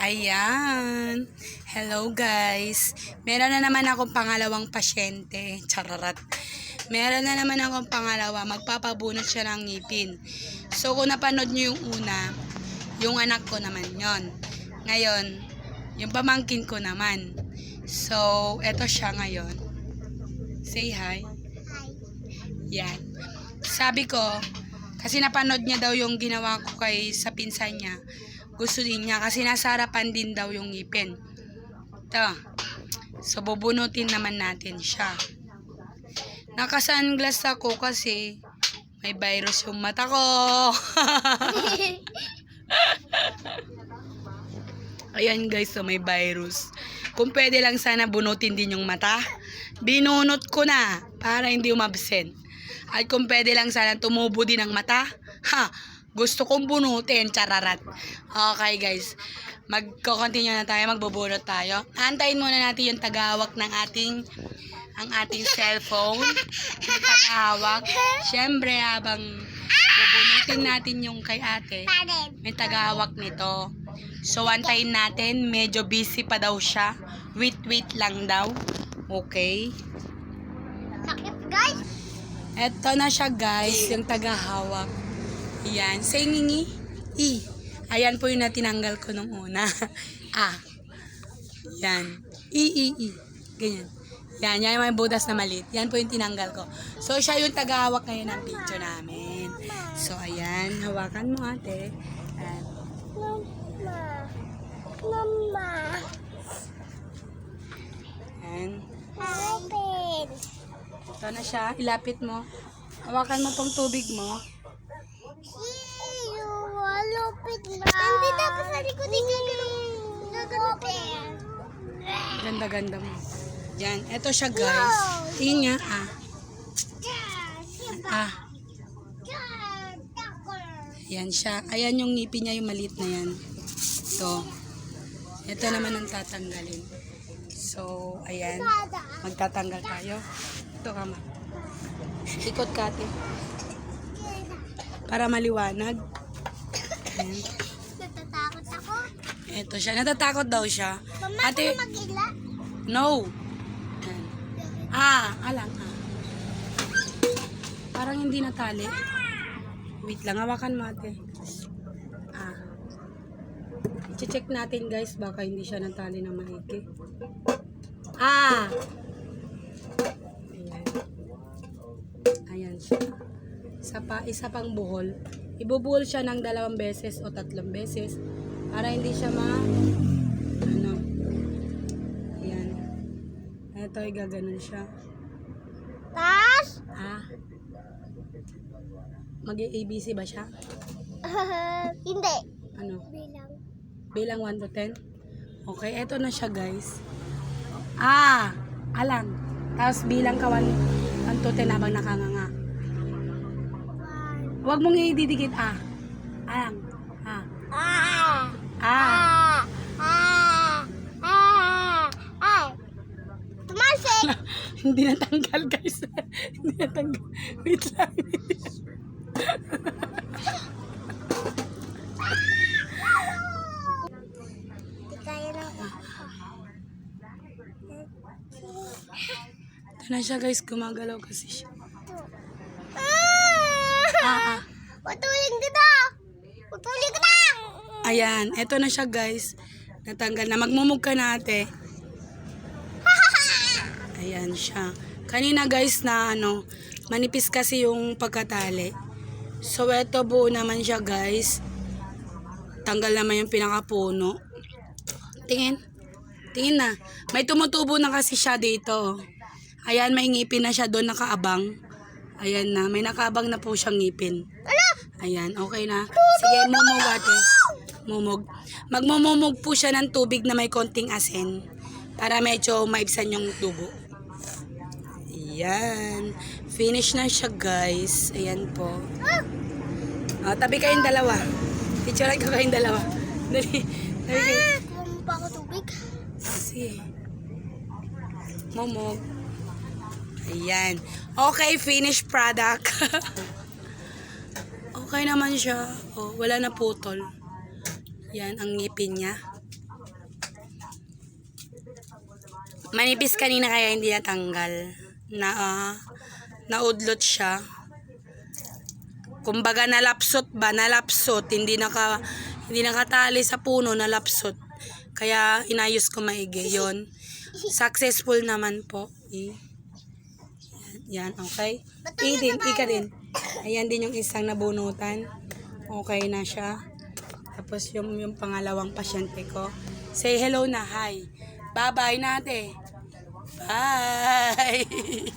Ayan. Hello guys. Meron na naman akong pangalawang pasyente. Chararat. Meron na naman akong pangalawa. Magpapabunot siya ng ngipin. So kung napanood nyo yung una, yung anak ko naman yon. Ngayon, yung pamangkin ko naman. So, eto siya ngayon. Say hi. Yan. Sabi ko, kasi napanood niya daw yung ginawa ko sa pinsan niya. Gusto din niya kasi nasa harapan din daw yung ngipin. Ito. So, bubunutin naman natin siya. Naka-sunglass ako kasi may virus yung mata ko. Ayan guys, so may virus. Kung pwede lang sana bunutin din yung mata. Binunot ko na para hindi umabsent. At kung pwede lang sana tumubo din ang mata. Gusto kong bunutin, chararat. Okay guys, magko-continue na tayo, magbubunot tayo. Antayin muna natin yung tagahawak ng ang ating cellphone. Yung tagahawak. Siyempre, habang bubunutin natin yung kay ate, may tagahawak nito. So, antayin natin. Medyo busy pa daw siya. Wait lang daw. Okay. Sakit guys. Eto na siya guys, yung tagahawak. Ayan. Say ngingi. Ayan po yung natinanggal ko nung una. Yan. Ganyan. Yan yung may butas na maliit. Yan po yung tinanggal ko. So, siya yung tagahawak ngayon ng video namin. So, ayan. Hawakan mo ate. Ayan. Mama. Ayan. Open. Ito na siya. Ilapit mo. Hawakan mo tong tubig mo. Lupit na. Hindi dapat sa likod open. Ganda-ganda mo. Yan. Ito siya guys. Tingin niya. Yan siya. Ayan yung ngipin niya, yung maliit na yan. Ito naman ang tatanggalin. So, ayan. Magtatanggal tayo. Ito kama. Ikot ka ate. Para maliwanag. Ayan. Natatakot ako. Ito siya. Natatakot daw siya. Mama, Ate, ako mag-ila. no. Ayan. Alang. Parang hindi natali. Wait lang. Hawakan mo ate. I-check natin guys. Baka hindi siya natali ng maigi. Ayan siya. Isa pang buhol. Ibubuhol siya ng 2 beses o 3 beses para hindi siya ayan. Ito ay gaganon siya. Tas? Mag-ABC ba siya? Hindi. Ano? Bilang. Bilang 1 to 10? Okay, eto na siya guys. Alang. Tapos bilang ka 1 to 10 habang nakanganga. Huwag mong ididikit Alang. Tumalsik. Hindi natanggal guys. Hindi natanggal. Wait lang. Hindi kaya na. Ito na siya guys. Gumagalaw kasi siya. Putulin kita. Putulin kita. Ayan. Ito na siya guys. Natanggal na. Magmumug ka na ate. Ayan siya. Kanina guys na manipis kasi yung pagkatali. So eto buo naman siya guys. Tanggal naman yung pinakapuno. Tingin. Tingin na. May tumutubo na kasi siya dito. Ayan, may ngipin na siya doon nakaabang. Ayan na. May nakaabang na po siyang ngipin. Ayan, okay na. Sige, mumug ate. Mumug. Magmumumug po siya ng tubig na may konting asin. Para medyo maibsan yung tubo. Ayan. Finish na siya guys. Ayan po. Tabi kayong dalawa. Picturean ko kayong dalawa. Dali. Kuha mo pa ako tubig. Sige. Momog. Ayan. Okay, finished product. Okay naman siya. Wala na putol. Yan ang ngipin niya. Manipis kanina kaya hindi natanggal. Naudlot siya. Kumbaga nalapsot ba? Nalapsot. Hindi nakatali sa puno, nalapsot. Kaya inayos ko maigi. Yun. Successful naman po. Yan, okay. Ika din. Ayan din yung isang nabunutan. Okay na siya. Tapos yung pangalawang pasyente ko. Say hello na, hi. Bye-bye nate. Bye.